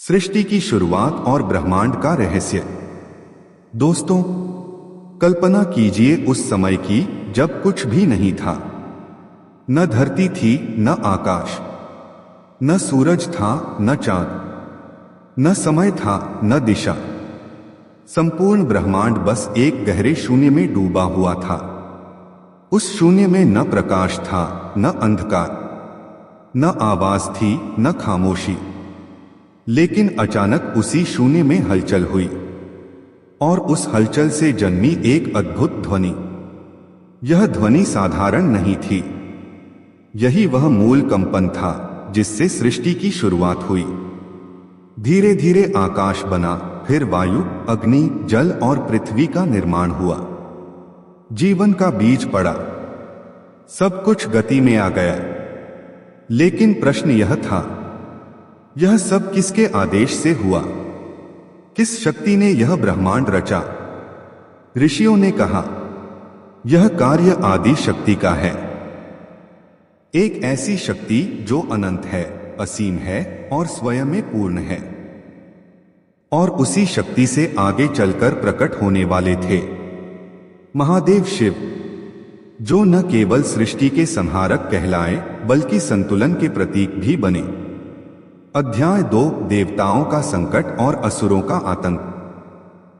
सृष्टि की शुरुआत और ब्रह्मांड का रहस्य। दोस्तों, कल्पना कीजिए उस समय की जब कुछ भी नहीं था। न धरती थी, न आकाश, न सूरज था, न चांद, न समय था, न दिशा। संपूर्ण ब्रह्मांड बस एक गहरे शून्य में डूबा हुआ था। उस शून्य में न प्रकाश था, न अंधकार, न आवाज थी, न खामोशी। लेकिन अचानक उसी शून्य में हलचल हुई, और उस हलचल से जन्मी एक अद्भुत ध्वनि। यह ध्वनि साधारण नहीं थी। यही वह मूल कंपन था जिससे सृष्टि की शुरुआत हुई। धीरे धीरे आकाश बना, फिर वायु, अग्नि, जल और पृथ्वी का निर्माण हुआ। जीवन का बीज पड़ा, सब कुछ गति में आ गया। लेकिन प्रश्न यह था, यह सब किसके आदेश से हुआ? किस शक्ति ने यह ब्रह्मांड रचा? ऋषियों ने कहा, यह कार्य आदि शक्ति का है। एक ऐसी शक्ति जो अनंत है, असीम है और स्वयं में पूर्ण है। और उसी शक्ति से आगे चलकर प्रकट होने वाले थे महादेव शिव, जो न केवल सृष्टि के संहारक कहलाए बल्कि संतुलन के प्रतीक भी बने। अध्याय 2, देवताओं का संकट और असुरों का आतंक।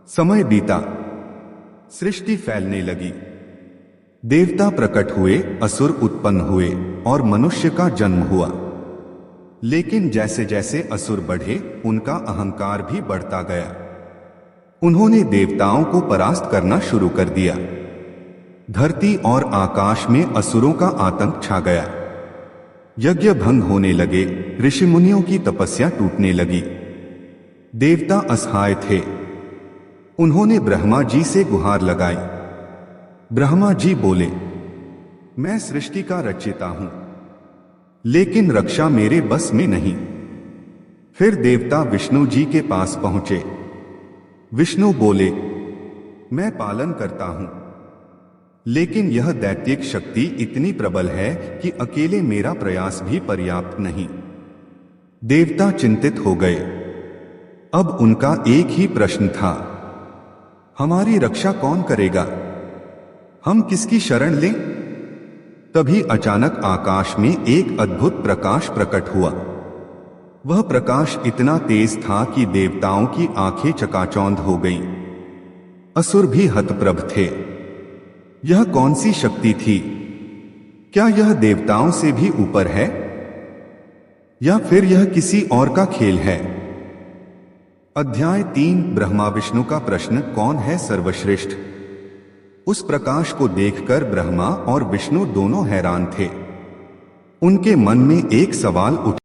समय बीता, सृष्टि फैलने लगी। देवता प्रकट हुए, असुर उत्पन्न हुए और मनुष्य का जन्म हुआ। लेकिन जैसे जैसे असुर बढ़े, उनका अहंकार भी बढ़ता गया। उन्होंने देवताओं को परास्त करना शुरू कर दिया। धरती और आकाश में असुरों का आतंक छा गया। यज्ञ भंग होने लगे, ऋषि मुनियों की तपस्या टूटने लगी। देवता असहाय थे। उन्होंने ब्रह्मा जी से गुहार लगाई। ब्रह्मा जी बोले, मैं सृष्टि का रचयिता हूं, लेकिन रक्षा मेरे बस में नहीं। फिर देवता विष्णु जी के पास पहुंचे। विष्णु बोले, मैं पालन करता हूं, लेकिन यह दैत्यिक शक्ति इतनी प्रबल है कि अकेले मेरा प्रयास भी पर्याप्त नहीं। देवता चिंतित हो गए। अब उनका एक ही प्रश्न था, हमारी रक्षा कौन करेगा? हम किसकी शरण लें? तभी अचानक आकाश में एक अद्भुत प्रकाश प्रकट हुआ। वह प्रकाश इतना तेज था कि देवताओं की आंखें चकाचौंध हो गईं। असुर भी हतप्रभ थे। यह कौन सी शक्ति थी? क्या यह देवताओं से भी ऊपर है, या फिर यह किसी और का खेल है? अध्याय 3, ब्रह्मा विष्णु का प्रश्न, कौन है सर्वश्रेष्ठ? उस प्रकाश को देखकर ब्रह्मा और विष्णु दोनों हैरान थे। उनके मन में एक सवाल उठ